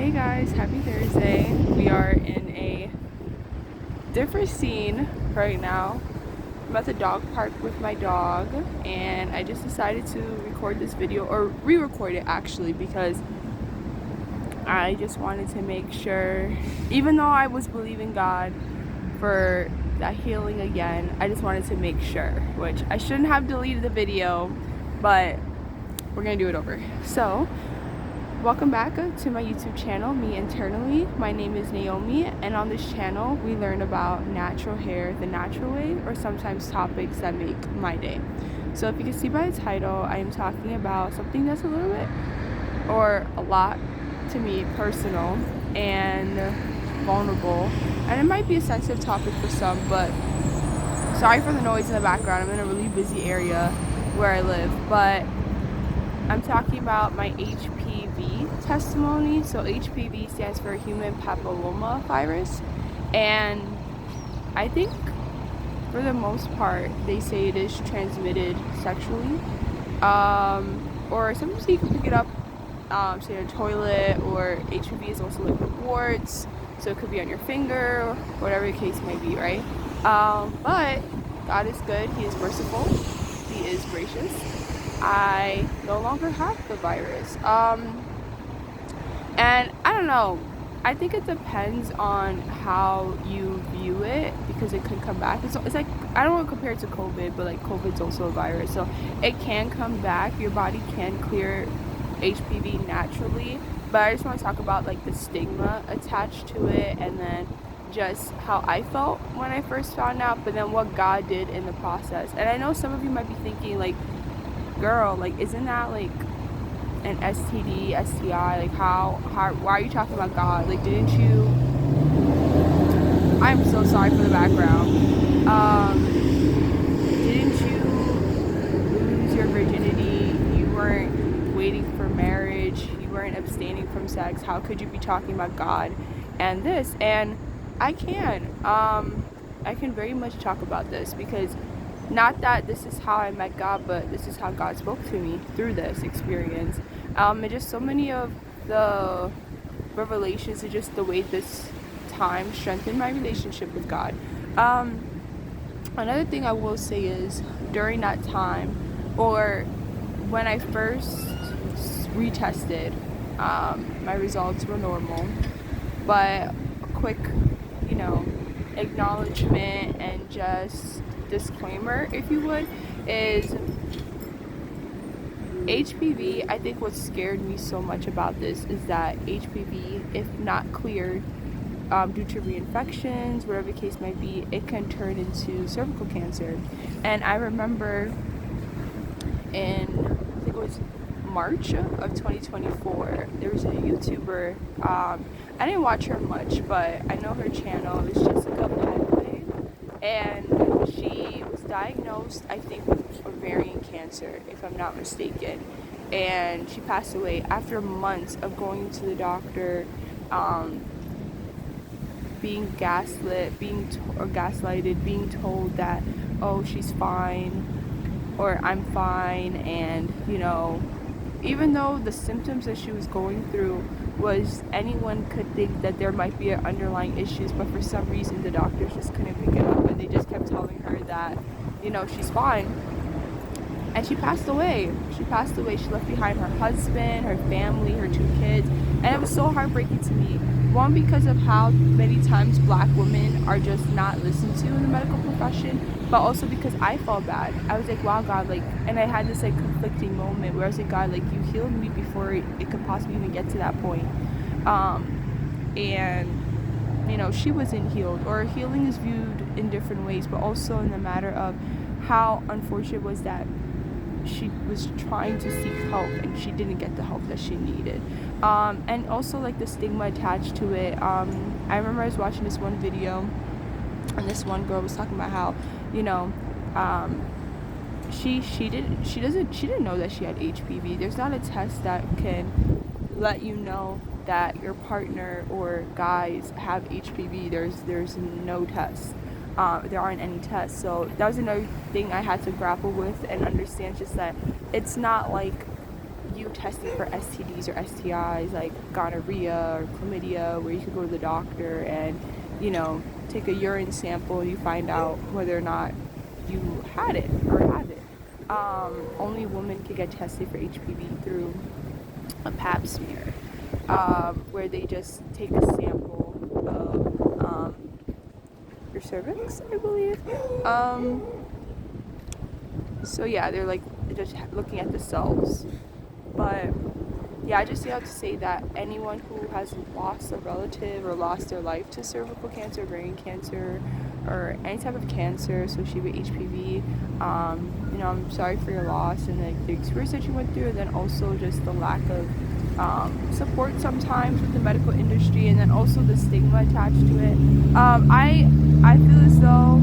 Hey guys, happy Thursday. We are in a different scene right now. I'm at the dog park with my dog and I just decided to record this video, or re-record it actually, because I just wanted to make sure, even though I was believing God for that healing again, I just wanted to make sure, which I shouldn't have deleted the video, but we're gonna do it over. So welcome back to my YouTube channel, MeInternally. My name is Naomi, and on this channel we learn about natural hair the natural way, or sometimes topics that make my day. So if you can see by the title, I am talking about something that's a little bit, or a lot to me, personal and vulnerable, and it might be a sensitive topic for some, but sorry for the noise in the background. I'm in a really busy area where I live, but I'm talking about my HPV testimony. So HPV stands for human papillomavirus, and I think for the most part they say it is transmitted sexually, or sometimes you can pick it up say in a toilet, or HPV is also like with warts, so it could be on your finger, whatever the case may be, right? But God is good, He is merciful, He is gracious. I no longer have the virus. And I don't know, I think it depends on how you view it, because it could come back. It's like, I don't want to compare it to COVID, but like COVID's also a virus, so it can come back. Your body can clear HPV naturally, but I just want to talk about like the stigma attached to it, and then just how I felt when I first found out, but then what God did in the process. And I know some of you might be thinking like, girl, like, isn't that like an STD, STI? Like, why are you talking about God? Like, didn't you, I'm so sorry for the background, didn't you lose your virginity? You weren't waiting for marriage, you weren't abstaining from sex. How could you be talking about God and this? And I can very much talk about this, because not that this is how I met God, but this is how God spoke to me through this experience. And just so many of the revelations, and just the way this time strengthened my relationship with God. Another thing I will say is, during that time, or when I first retested, my results were normal, but a quick, acknowledgement and just disclaimer, if you would, is HPV. I think what scared me so much about this is that HPV, if not cleared due to reinfections, whatever the case might be, it can turn into cervical cancer. And I remember in, I think it was March of 2024, there was a YouTuber, I didn't watch her much, but I know her channel is Jessica, and she was diagnosed, I think, with ovarian cancer, if I'm not mistaken, and she passed away after months of going to the doctor, being gaslighted, being told that, oh, she's fine, or I'm fine. And even though the symptoms that she was going through was, anyone could think that there might be underlying issues, but for some reason the doctors just couldn't pick it up, and they just kept telling her that, she's fine. And she passed away. She left behind her husband, her family, her 2 kids, and it was so heartbreaking to me. One, because of how many times Black women are just not listened to in the medical profession, but also because I felt bad. I was like, wow, God, like, and I had this like conflicting moment where I was like, God, like, you healed me before it could possibly even get to that point. And she wasn't healed, or healing is viewed in different ways, but also in the matter of how unfortunate it was that she was trying to seek help and she didn't get the help that she needed, and also like the stigma attached to it. I remember I was watching this one video, and this one girl was talking about how she didn't know that she had HPV. There's not a test that can let you know that your partner or guys have HPV. There's no test. There aren't any tests. So that was another thing I had to grapple with and understand, just that it's not like you testing for STDs or STIs like gonorrhea or chlamydia, where you could go to the doctor and, you know, take a urine sample and you find out whether or not you had it or have it. Only women could get tested for HPV through a pap smear, where they just take a sample of your cervix, I believe. So yeah, they're like just looking at the cells. But yeah, I just have to say that anyone who has lost a relative or lost their life to cervical cancer, brain cancer, or any type of cancer associated with HPV, you know, I'm sorry for your loss and like the experience that you went through, and then also just the lack of support sometimes with the medical industry, and then also the stigma attached to it. I feel as though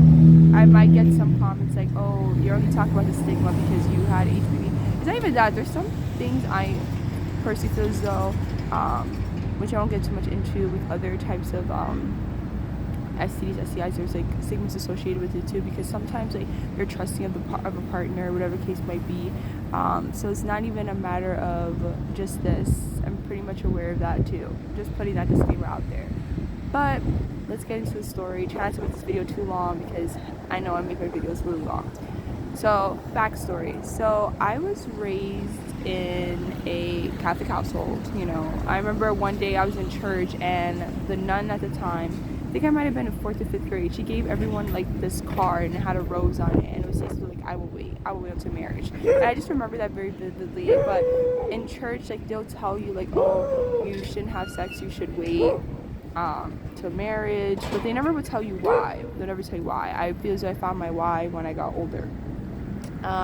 I might get some comments like, oh, you're only talking about the stigma because you had HPV. It's not even that. There's some things I personally feel as though, which I won't get too much into with other types of STDs, STIs, there's like stigmas associated with it too, because sometimes like you're trusting of a partner, whatever the case might be. So it's not even a matter of just this. I'm pretty much aware of that too. Just putting that disclaimer out there. But let's get into the story. Try not to make this video too long because I know I make my videos really long. So, backstory. So, I was raised in a Catholic household, you know. I remember one day I was in church and the nun at the time, I think I might have been in 4th or 5th grade, she gave everyone like this card and it had a rose on it, and it was basically like, I will wait until marriage. And I just remember that very vividly. But in church, like, they'll tell you like, oh, you shouldn't have sex, you should wait to marriage, but they never would tell you why. They'll never tell you why. I feel as though I found my why when I got older.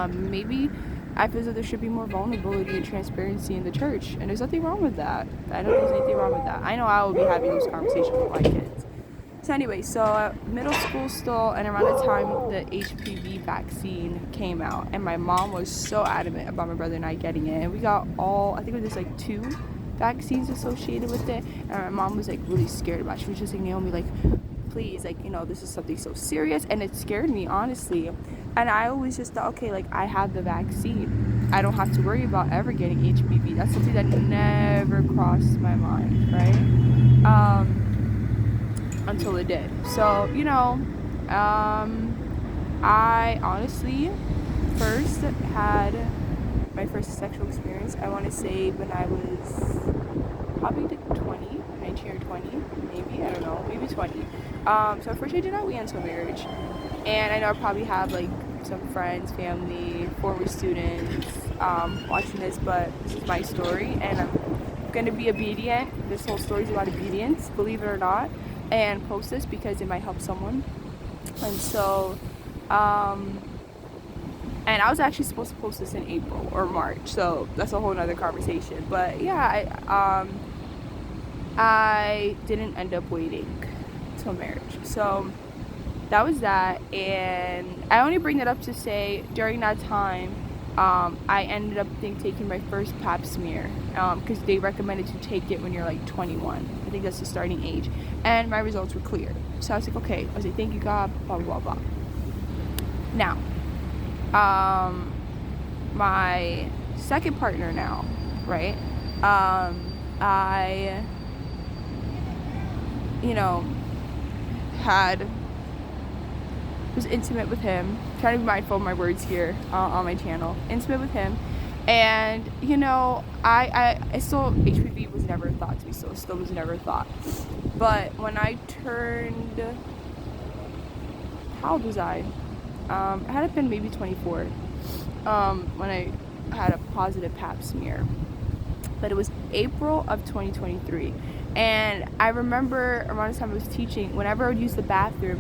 Maybe I feel as though there should be more vulnerability and transparency in the church, and there's nothing wrong with that. I don't think there's anything wrong with that. I know I will be having those conversations with my kids. So anyway, so middle school still, and around the time the HPV vaccine came out, and my mom was so adamant about my brother and I getting it, and we got all, I think it was like 2 vaccines associated with it, and my mom was like really scared about it. She was just like, Naomi, like, please, like, you know, this is something so serious, and it scared me, honestly. And I always just thought, okay, like, I have the vaccine, I don't have to worry about ever getting HPV. That's something that never crossed my mind, right? Until it did. So, you know, I honestly first had my first sexual experience, I want to say, when I was probably like 20, 19 or 20, maybe, I don't know, maybe 20. So unfortunately I did not wait until marriage. And I know I probably have like some friends, family, former students watching this, but this is my story, and I'm going to be obedient. This whole story is about obedience, believe it or not, and post this because it might help someone. And so, and I was actually supposed to post this in April or March, so that's a whole nother conversation. But yeah, I didn't end up waiting till marriage. So that was that, and I only bring that up to say during that time, I ended up taking my first pap smear because they recommended to take it when you're like 21. I think that's the starting age, and my results were clear. So I was like, okay. I was like, thank you God, blah blah blah. Now, my second partner now, right? I, you know, was intimate with him, trying to be mindful of my words here on my channel, intimate with him, and you know, I still, HPV was never thought to be still was never thought, but when I turned, how old was I had it been maybe 24, when I had a positive pap smear, but it was April of 2023, and I remember around the time I was teaching, whenever I would use the bathroom,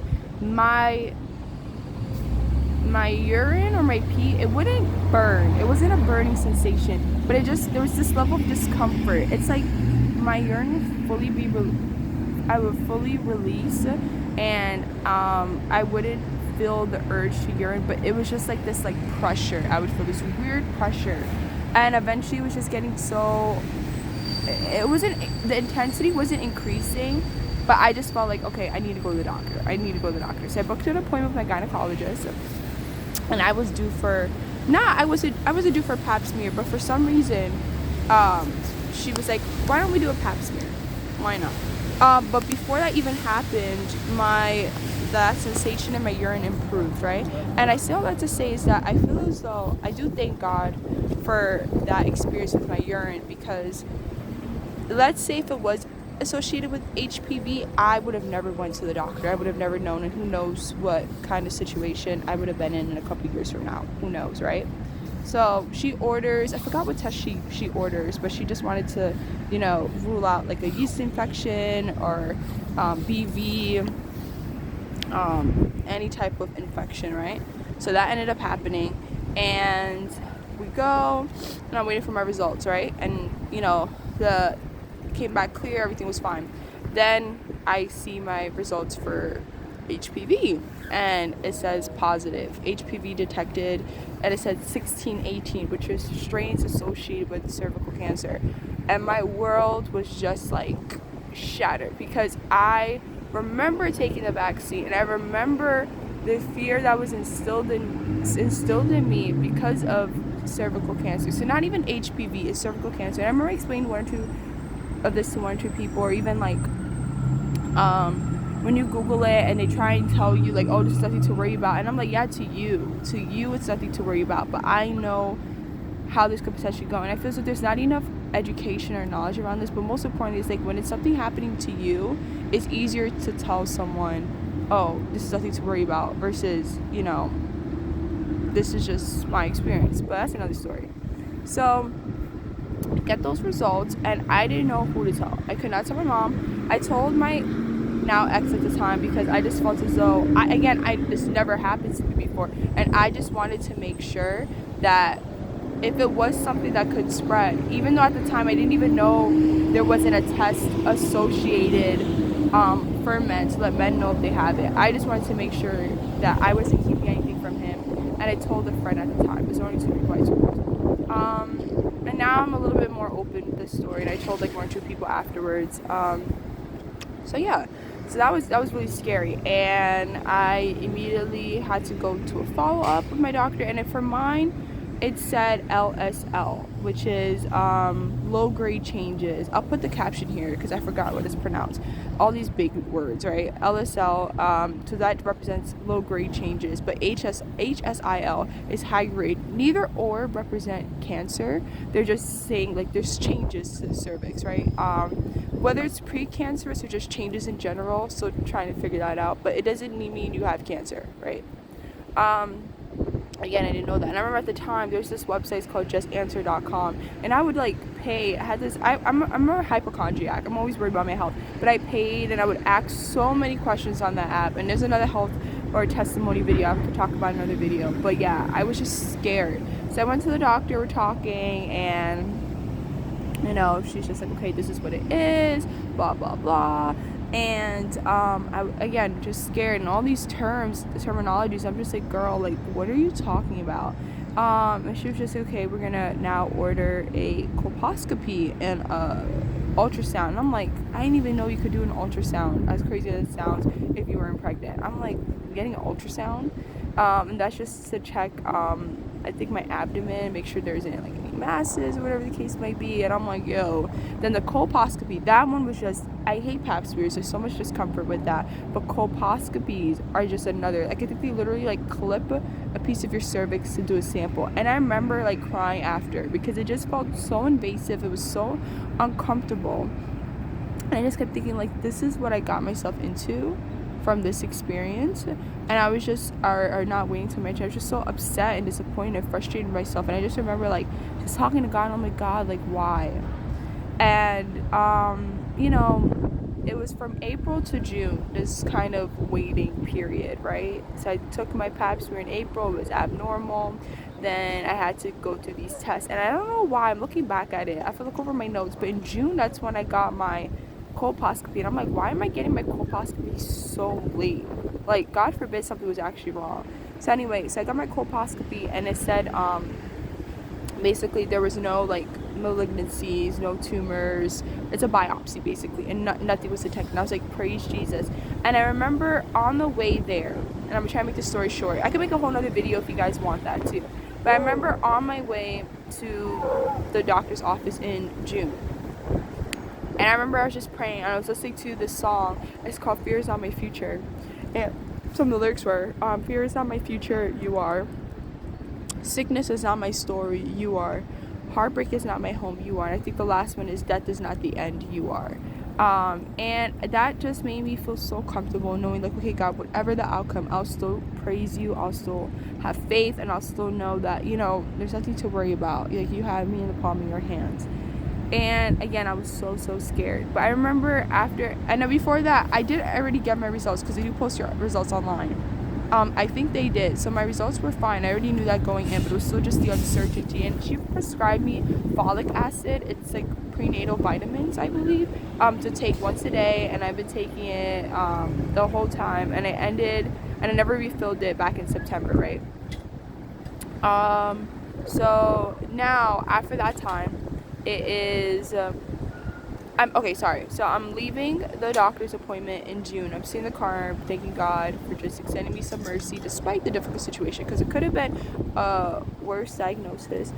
my urine or my pee, it wouldn't burn. It wasn't a burning sensation, but there was this level of discomfort. It's like my urine would I would fully release, and I wouldn't feel the urge to urine, but it was just like this like pressure. I would feel this weird pressure, and eventually it was just getting so, the intensity wasn't increasing, but I just felt like, okay, I need to go to the doctor. So I booked an appointment with my gynecologist, and I was due for, I wasn't due for a pap smear, but for some reason she was like, why don't we do a pap smear? Why not? But before that even happened, that sensation in my urine improved, right? And I say all that to say is that I feel as though I do thank God for that experience with my urine, because let's say if it was associated with HPV, I would have never went to the doctor. I would have never known, and who knows what kind of situation I would have been in a couple years from now. Who knows, right? So she orders, I forgot what test she orders, but she just wanted to, rule out like a yeast infection or BV, any type of infection, right? So that ended up happening, and we go, and I'm waiting for my results, right? And the came back clear, everything was fine. Then I see my results for HPV, and it says positive, HPV detected, and it said 1618, which is strains associated with cervical cancer. And my world was just like shattered, because I remember taking the vaccine, and I remember the fear that was instilled in me because of cervical cancer. So not even HPV, it's cervical cancer. And I remember explaining one or two of this to one or two people, or even like when you Google it and they try and tell you like, oh, this is nothing to worry about, and I'm like, yeah, to you it's nothing to worry about, but I know how this could potentially go. And I feel as if there's not enough education or knowledge around this, but most importantly, it's like when it's something happening to you, it's easier to tell someone, oh, this is nothing to worry about, versus this is just my experience. But that's another story. So get those results, and I didn't know who to tell. I could not tell my mom. I told my now ex at the time, because I just felt as though this never happened to me before, and I just wanted to make sure that if it was something that could spread, even though at the time I didn't even know there wasn't a test associated for men to let men know if they have it, I just wanted to make sure that I wasn't keeping anything from him. And I told a friend at the time. There's only 2 people I told. And now I'm a little bit more open with this story, and I told like 1 or 2 people afterwards. So yeah, so that was really scary, and I immediately had to go to a follow-up with my doctor, and for mine, it said LSL, which is low-grade changes. I'll put the caption here because I forgot what it's pronounced. All these big words, right? LSL, so that represents low-grade changes, but HSIL is high-grade. Neither or represent cancer. They're just saying like there's changes to the cervix, right? Whether it's precancerous or just changes in general, so trying to figure that out, but it doesn't mean you have cancer, right? Again, I didn't know that. And I remember at the time, there's this website called justanswer.com, and I would like pay. I'm a hypochondriac. I'm always worried about my health, but I paid, and I would ask so many questions on that app. And there's another health or testimony video I could talk about in another video. But yeah, I was just scared. So I went to the doctor, we're talking, and she's just like, okay, this is what it is, blah blah blah. And I again just scared, and all these terminologies, I'm just like, girl, like, what are you talking about? And she was just like, okay, we're gonna now order a colposcopy and a ultrasound. And I'm like, I didn't even know you could do an ultrasound, as crazy as it sounds, if you weren't pregnant. I'm like, getting an ultrasound, and that's just to check I think my abdomen, make sure there isn't like any masses or whatever the case might be. And I'm like, yo. Then the colposcopy, that one was just, I hate pap smears, there's so much discomfort with that, but colposcopies are just another, like, I think they literally like clip a piece of your cervix to do a sample. And I remember like crying after, because it just felt so invasive, it was so uncomfortable, and I just kept thinking like, this is what I got myself into from this experience. And I was just not waiting to mention, I was just so upset and disappointed and frustrated with myself. And I just remember like just talking to God, and I'm like, God, like, why? And it was from April to June, this kind of waiting period, right? So I took my pap smear in April, it was abnormal. Then I had to go through these tests, and I don't know why, I'm looking back at it, I have to look over my notes, but in June, that's when I got my colposcopy. And I'm like, why am I getting my colposcopy so late? Like, God forbid something was actually wrong. So anyway, so I got my colposcopy, and it said basically there was no like malignancies, no tumors. It's a biopsy basically, and nothing was detected. And I was like, praise Jesus. And I remember on the way there, and I'm trying to make the story short, I could make a whole nother video if you guys want that too, But I remember on my way to the doctor's office in June, and I remember I was just praying, and I was listening to this song. It's called Fear Is Not My Future. And some of the lyrics were, fear is not my future, you are. Sickness is not my story, you are. Heartbreak is not my home, you are. And I think the last one is death is not the end, you are. And that just made me feel so comfortable knowing, like, okay, God, whatever the outcome, I'll still praise you, I'll still have faith, and I'll still know that, you know, there's nothing to worry about. Like, you have me in the palm of your hands. And again, I was so scared. But I remember after, and before that, I did already get my results, because they do post your results online. I think they did. So my results were fine. I already knew that going in, but it was still just the uncertainty. And she prescribed me folic acid. It's like prenatal vitamins, I believe, to take once a day. And I've been taking it the whole time. And I never refilled it back in September, right? So now, after that time, it is... So I'm leaving the doctor's appointment in June. I'm sitting in the car, thanking God for just extending me some mercy despite the difficult situation, because it could have been a worse diagnosis.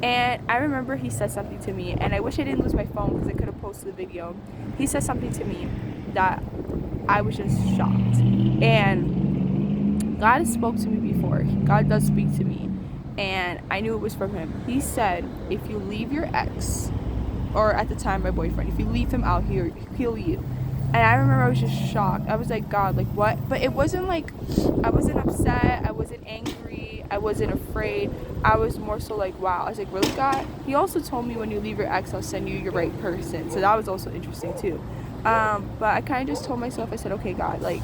And I remember he said something to me, and I wish I didn't lose my phone because I could have posted the video. He said something to me that I was just shocked. And God has spoke to me before. God does speak to me, and I knew it was from him. He said, if you leave your ex, or at the time my boyfriend, if you leave him out here, he'll leave. And I remember I was just shocked. I was like, God, like, what? But it wasn't like, I wasn't upset, I wasn't angry, I wasn't afraid. I was more so like, wow. I was like, really, God? He also told me, when you leave your ex, I'll send you your right person. So that was also interesting too. But I kind of just told myself, I said, okay, God, like,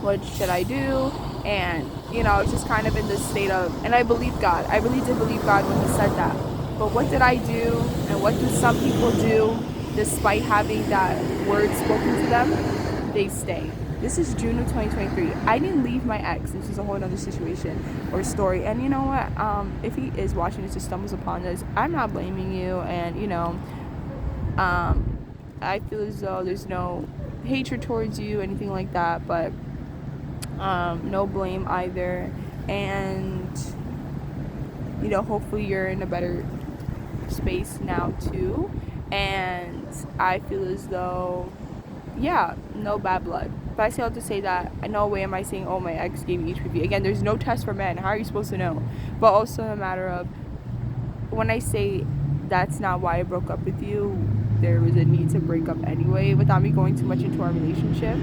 what should I do? And, you know, I was just kind of in this state of, and I believed God. I really did believe God when he said that. But what did I do, and what do some people do despite having that word spoken to them? They stay. This is June of 2023. I didn't leave my ex. This is a whole other situation or story. And you know what? If he is watching this or stumbles upon this, I'm not blaming you. And, you know, I feel as though there's no hatred towards you, anything like that. But no blame either. And, you know, hopefully you're in a better space now too, and I feel as though, yeah, no bad blood. But I still have to say that, no way am I saying, oh, my ex gave me HPV. Again, there's no test for men. How are you supposed to know? But also a matter of, when I say that's not why I broke up with you, there was a need to break up anyway, without me going too much into our relationship.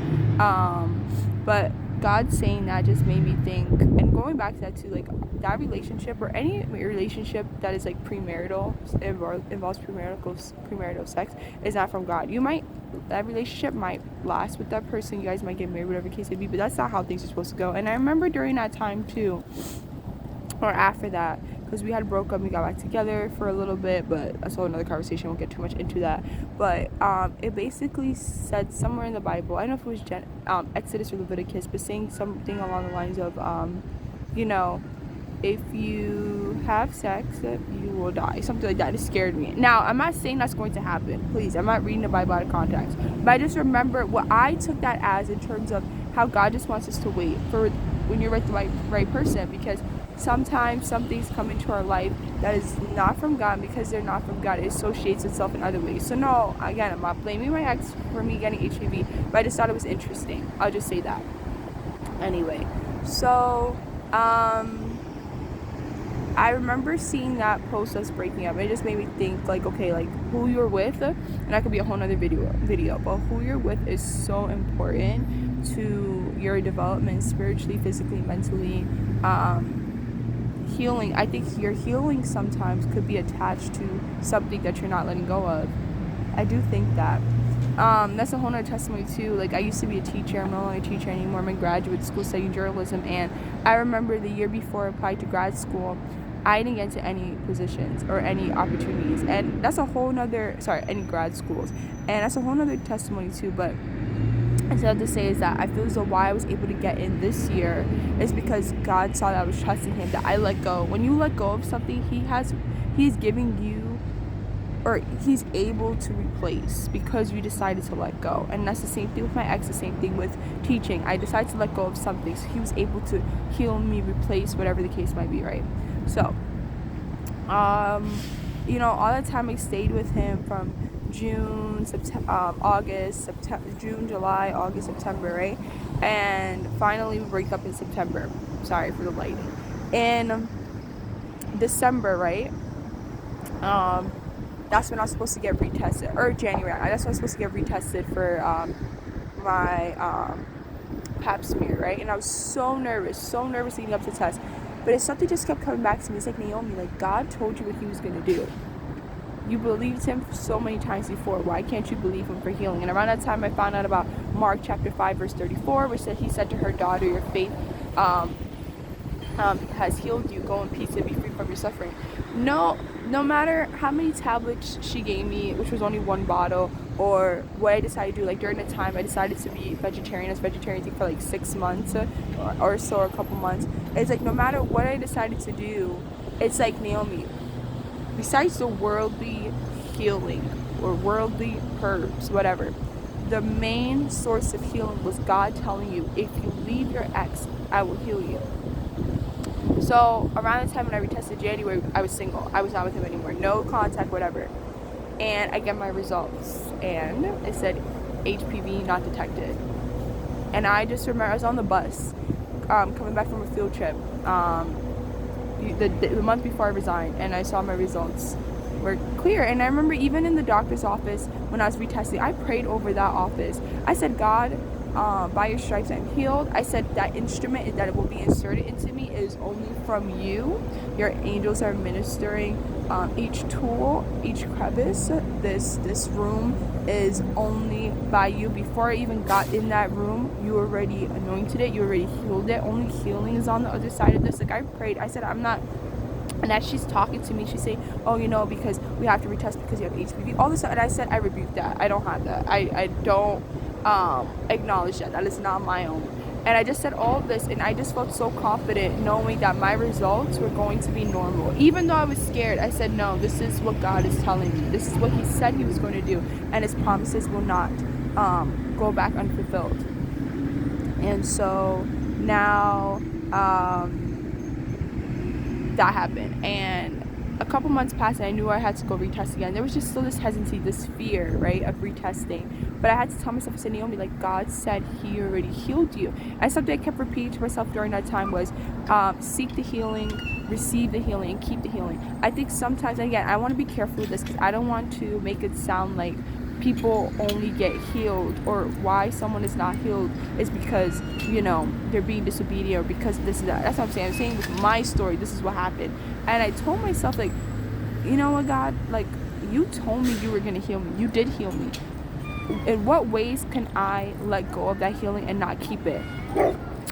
But God saying that just made me think, and going back to that too, like, that relationship, or any relationship that is like premarital, involves premarital sex, is not from God. That relationship might last with that person, you guys might get married, whatever case it be, but that's not how things are supposed to go. And I remember during that time too, or after that, because we had broke up, we got back together for a little bit, but that's a whole another conversation, won't get too much into that. But it basically said somewhere in the Bible, I don't know if it was Exodus or Leviticus, but saying something along the lines of, you know, if you have sex, you will die. Something like that. It scared me. Now, I'm not saying that's going to happen. Please, I'm not reading the Bible out of context. But I just remember what I took that as, in terms of how God just wants us to wait for when you're with the right person. Because sometimes some things come into our life that is not from God. Because they're not from God, it associates itself in other ways. So no, again, I'm not blaming my ex for me getting HPV. But I just thought it was interesting. I'll just say that. Anyway, so... I remember seeing that post us breaking up. It just made me think, like, okay, like, who you're with, and that could be a whole nother video, but who you're with is so important to your development, spiritually, physically, mentally. Healing, I think your healing sometimes could be attached to something that you're not letting go of. I do think that. That's a whole nother testimony too. Like, I used to be a teacher. I'm no longer a teacher anymore. I'm in graduate school studying journalism, and I remember the year before I applied to grad school, I didn't get into any positions or any opportunities, and that's a whole nother, any grad schools, and that's a whole nother testimony too. But I still have to say is that I feel as though why I was able to get in this year is because God saw that I was trusting him, that I let go. When you let go of something, he's giving you, or he's able to replace, because you decided to let go. And that's the same thing with my ex, the same thing with teaching. I decided to let go of something, so he was able to heal me, replace, whatever the case might be, right? So, you know, all that time I stayed with him from June, August, September, June, July, August, September, right? And finally we break up in September. Sorry for the lighting. In December, right? That's when I was supposed to get retested, or January. That's when I was supposed to get retested for my pap smear, right? And I was so nervous leading up to the test. But it's something just kept coming back to me. It's like, Naomi, like, God told you what he was going to do. You believed him so many times before. Why can't you believe him for healing? And around that time, I found out about Mark chapter 5, verse 34, which said, he said to her daughter, your faith has healed you. Go in peace and be free from your suffering. No matter how many tablets she gave me, which was only one bottle, or what I decided to do, like during the time I decided to be vegetarian. I was vegetarian for like 6 months or so, or a couple months. It's like, no matter what I decided to do, it's like, Naomi, besides the worldly healing or worldly herbs, whatever, the main source of healing was God telling you, if you leave your ex, I will heal you. So around the time when I retested January, I was single. I was not with him anymore. No contact, whatever. And I get my results. And it said HPV not detected. And I just remember I was on the bus coming back from a field trip the month before I resigned. And I saw my results were clear. And I remember even in the doctor's office when I was retesting, I prayed over that office. I said, God, by your stripes I'm healed. I said that instrument that it will be inserted into me is only from you. Your angels are ministering each tool, each crevice. This room is only by you. Before I even got in that room, you already anointed it, you already healed it. Only healing is on the other side of this. Like, I prayed, I said, I'm not. And as she's talking to me, she's saying, oh, you know, because we have to retest because you have HPV, all this. And I said, I rebuke that. I don't have that. I don't acknowledge that is not my own. And I just said all of this, and I just felt so confident knowing that my results were going to be normal. Even though I was scared, I said, no, this is what God is telling me. This is what he said he was going to do, and his promises will not go back unfulfilled. And so now that happened, and a couple months passed, and I knew I had to go retest again. There was just still this hesitancy, this fear, right, of retesting. But I had to tell myself, I said, Naomi, like, God said he already healed you. And something I kept repeating to myself during that time was, seek the healing, receive the healing, and keep the healing. I think sometimes, again, I want to be careful with this because I don't want to make it sound like people only get healed, or why someone is not healed is because, you know, they're being disobedient, or because this is that. That's what I'm saying. I'm saying with my story, this is what happened. And I told myself, like, you know what, God, like, you told me you were going to heal me. You did heal me. In what ways can I let go of that healing and not keep it?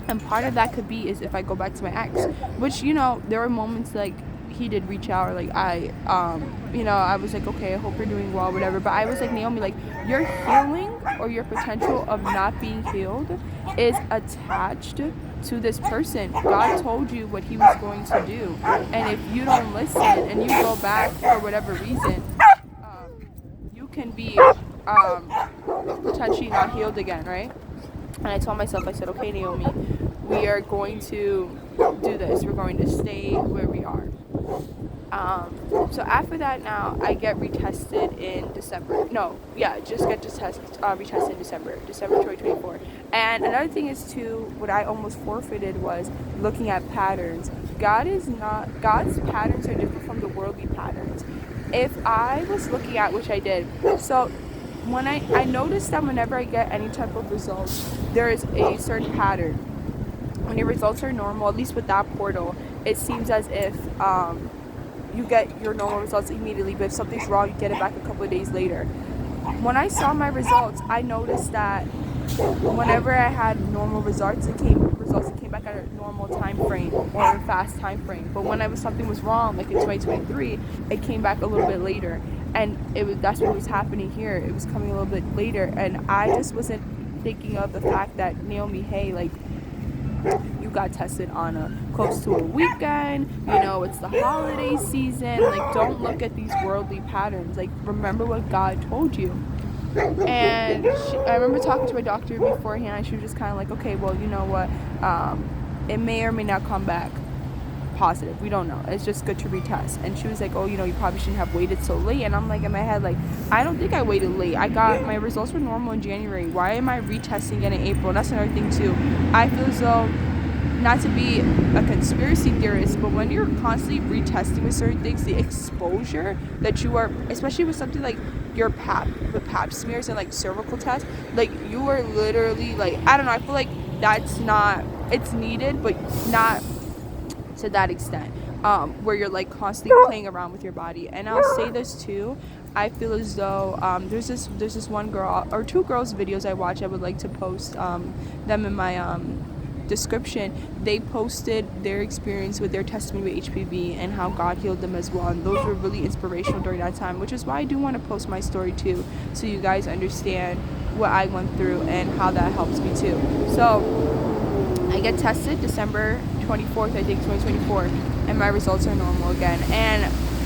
And part of that could be is if I go back to my ex, which, you know, there were moments like he did reach out, or like you know, I was like, okay, I hope you're doing well, whatever. But I was like, Naomi, like, your healing or your potential of not being healed is attached to this person. God told you what he was going to do, and if you don't listen and you go back for whatever reason, you can be potentially not healed again, right? And I told myself, I said, okay, Naomi, we are going to do this. We're going to stay where we are. So after that, now I get retested in December. Just get retested in December 2024. And another thing is too, what I almost forfeited was looking at patterns. God's patterns are different from the worldly patterns. If I was looking at, which I did, so when I noticed that whenever I get any type of results, there is a certain pattern. When your results are normal, at least with that portal, it seems as if you get your normal results immediately, but if something's wrong, you get it back a couple of days later. When I saw my results, I noticed that whenever I had normal results, it came back at a normal time frame or a fast time frame. But whenever something was wrong, like in 2023, it came back a little bit later. And that's what was happening here. It was coming a little bit later, and I just wasn't thinking of the fact that, Naomi, hey, like, you got tested on close to a weekend, you know, it's the holiday season. Like, don't look at these worldly patterns. Like, remember what God told you. And I remember talking to my doctor beforehand, and she was just kind of like, okay, well, you know what, it may or may not come back. positive. We don't know. It's just good to retest. And she was like, oh, you know, you probably shouldn't have waited so late. And I'm like, in my head, like, I don't think I waited late. I got, my results were normal in January. Why am I retesting again in April? And that's another thing too. I feel as though, not to be a conspiracy theorist, but when you're constantly retesting with certain things, the exposure that you are, especially with something like your pap smears and like cervical tests, like you are literally like, I don't know, I feel like that's not, it's needed, but not to that extent, where you're like constantly playing around with your body. And I'll say this too, I feel as though there's this one girl or two girls videos I watch. I would like to post them in my description. They posted their experience with their testimony with HPV and how God healed them as well, and those were really inspirational during that time, which is why I do want to post my story too, so you guys understand what I went through and how that helps me too. So I get tested December 24th, I think, 2024, and my results are normal again. And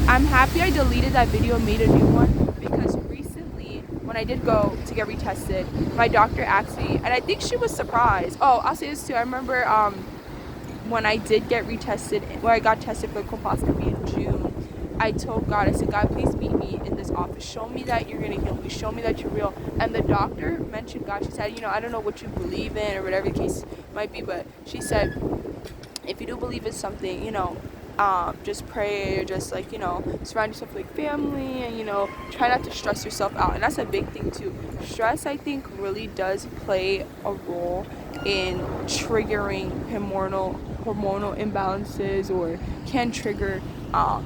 I'm happy I deleted that video and made a new one, because recently when I did go to get retested, my doctor asked me, and I think she was surprised. Oh, I'll say this too. I remember when I did get retested, where I got tested for colposcopy in June, I told God, I said, God, please meet me in this office. Show me that you're going to heal me. Show me that you're real. And the doctor mentioned God. She said, you know, I don't know what you believe in or whatever the case might be, but she said, if you do believe in something, you know, just pray, or just like, you know, surround yourself with like family, and, you know, try not to stress yourself out. And that's a big thing too. Stress, I think, really does play a role in triggering hormonal imbalances, or can trigger an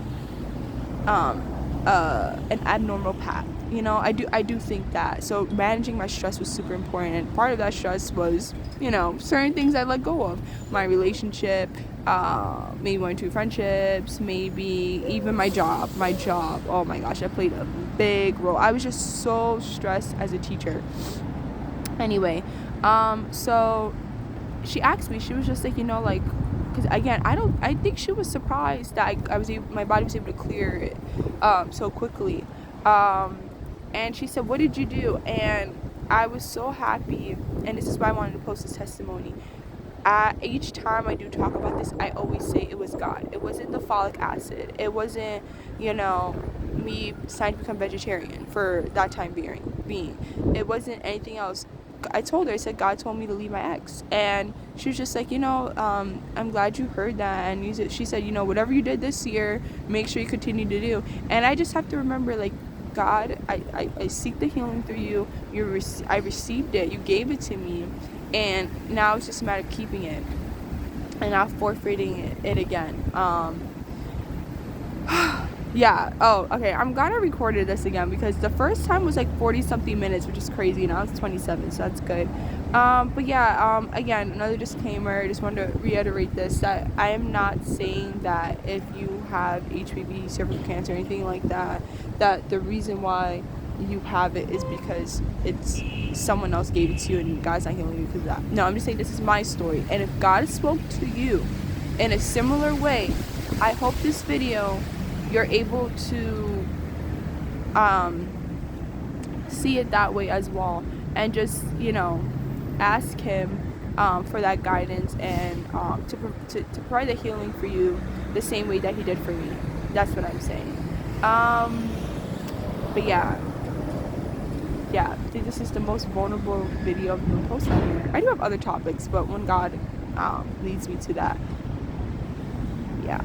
abnormal path. You know, I do think that. So managing my stress was super important, and part of that stress was, you know, certain things I let go of. My relationship, maybe 1 or 2 friendships, maybe even my job. Oh my gosh, that played a big role. I was just so stressed as a teacher. Anyway, so she asked me, she was just like, you know, like, because again, I think she was surprised that my body was able to clear it so quickly. And she said, what did you do? And I was so happy, and this is why I wanted to post this testimony. Each time I do talk about this, I always say it was God. It wasn't the folic acid. It wasn't, you know, me deciding to become vegetarian for that time being. It wasn't anything else. I told her, I said, God told me to leave my ex. And she was just like, you know, I'm glad you heard that. And she said, you know, whatever you did this year, make sure you continue to do. And I just have to remember, like, God, I seek the healing through you. I received it. You gave it to me. And now it's just a matter of keeping it and not forfeiting it again. Yeah. Oh, okay. I'm glad I recorded this again, because the first time was like 40 something minutes, which is crazy. Now it's 27, so that's good. But yeah, again, another disclaimer. I just wanted to reiterate this, that I am not saying that if you have HPV, cervical cancer, or anything like that, that the reason why you have it is because it's someone else gave it to you and God's not healing you because of that. No, I'm just saying this is my story. And if God spoke to you in a similar way, I hope this video you're able to see it that way as well, and just, you know, ask him for that guidance, and to provide the healing for you the same way that he did for me. That's what I'm saying. But yeah, I think this is the most vulnerable video I've been posted on here. I do have other topics, but when God leads me to that, yeah.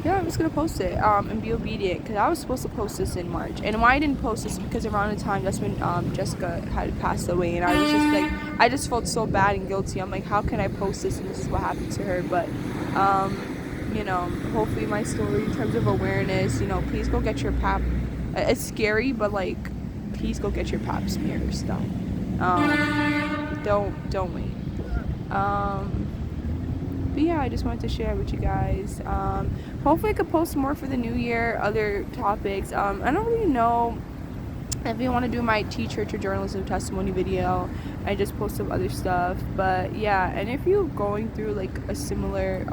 Yeah, I'm just gonna post it and be obedient, because I was supposed to post this in March. And why I didn't post this, because around the time that's when Jessica had passed away, and I was just like, I just felt so bad and guilty. I'm like, how can I post this and this is what happened to her? But you know, hopefully my story in terms of awareness, you know, please go get your pap. It's scary, but like, please go get your pap smears done. Don't wait. But yeah, I just wanted to share with you guys. Hopefully I could post more for the new year, other topics. I don't really know if you want to do my teacher or journalism testimony video. I just post some other stuff. But yeah, and if you're going through like a similar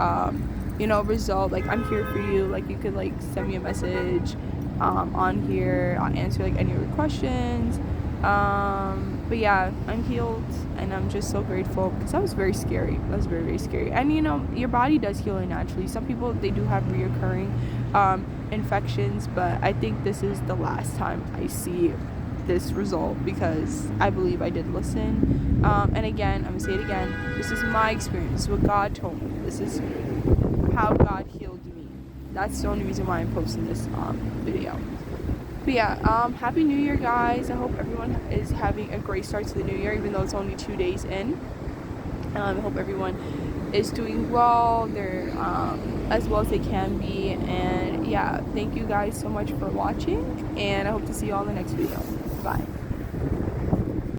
you know, result, like, I'm here for you. Like, you could like send me a message on here. I'll answer like any of your questions. But yeah, I'm healed, and I'm just so grateful, because that was very scary. That was very, very scary. And you know, your body does heal naturally. Some people, they do have reoccurring infections, but I think this is the last time I see this result, because I believe I did listen. And again, I'm gonna say it again, this is my experience. This is what God told me. This is how God healed me. That's the only reason why I'm posting this video. But yeah, Happy New Year, guys. I hope everyone is having a great start to the new year, even though it's only 2 days in. I hope everyone is doing well. They're as well as they can be. And yeah, thank you guys so much for watching, and I hope to see you all in the next video. Bye.